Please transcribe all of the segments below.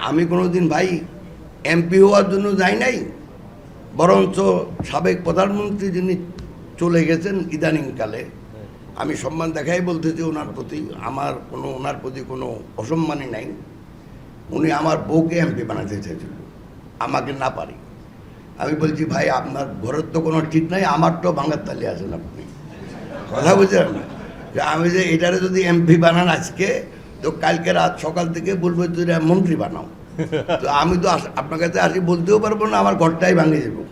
আমি কোনোদিন ভাই এমপি হওয়ার জন্য যাই নাই, বরঞ্চ সাবেক প্রধানমন্ত্রী যিনি চলে গেছেন ইদানিংকালে, আমি সম্মান দেখাই বলতেছি ওনার প্রতি, আমার ওনার প্রতি কোনো অসম্মানই নাই। উনি আমার বউকে এমপি বানাতে চাইছিল, আমাকে না পারি। আমি বলছি ভাই আপনার ঘরের তো কোনো ঠিক নাই, আমার তো ভাঙার তালি আছেন আপনি, কথা বুঝলেন না? যে আমি যে এটারে যদি এমপি বানান আজকে, তো কালকে রাত সকাল থেকে বলবো তুই মন্ত্রী বানাও। তো আমি তো আপনার কাছে আসি বলতেও পারবো না, আমার ঘরটাই ভাঙে যাবো।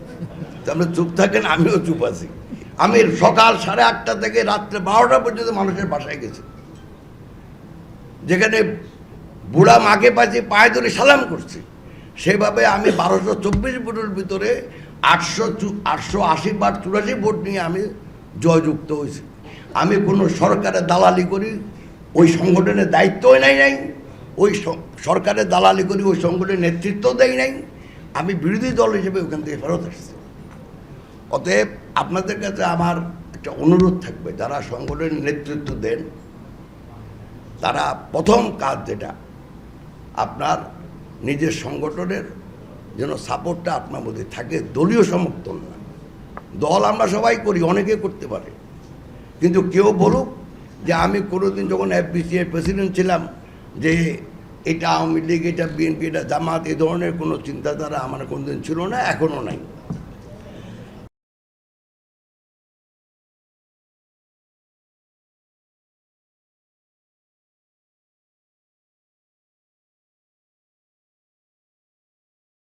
তো আপনি চুপ থাকেন, আমিও চুপ আছি। আমি সকাল 8:30 থেকে রাত্রে 12টা পর্যন্ত মানুষের বাসায় গেছি, যেখানে বুড়া মাকে পাচ্ছি পায়ে ধরে সালাম করছি। সেভাবে আমি 1224 ভোটের ভিতরে 880 বা 84 ভোট নিয়ে আমি জয়যুক্ত হয়েছি। আমি কোনো সরকারের দালালি করি, ওই সংগঠনের দায়িত্বই নাই, ওই সরকারের দালালি করি, ওই সংগঠনের নেতৃত্ব দেয় নাই। আমি বিরোধী দল হিসেবে ওখান থেকে ফেরত আসছি। অতএব আপনাদের কাছে আমার একটা অনুরোধ থাকবে, যারা সংগঠনের নেতৃত্ব দেন তারা প্রথম কাজ যেটা, আপনার নিজের সংগঠনের যেন সাপোর্টটা আপনার মধ্যে থাকে, দলীয় সমর্থন না। দল আমরা সবাই করি, অনেকে করতে পারে, কিন্তু কেউ বলুক যে আমি কোনোদিন যখন এফবিসিআই প্রেসিডেন্ট ছিলাম যে এটা আওয়ামী লীগ, এটা বিএনপি, এটা জামাত, এই ধরনের কোনো চিন্তাধারা আমার কোনোদিন ছিল না, এখনও নাই।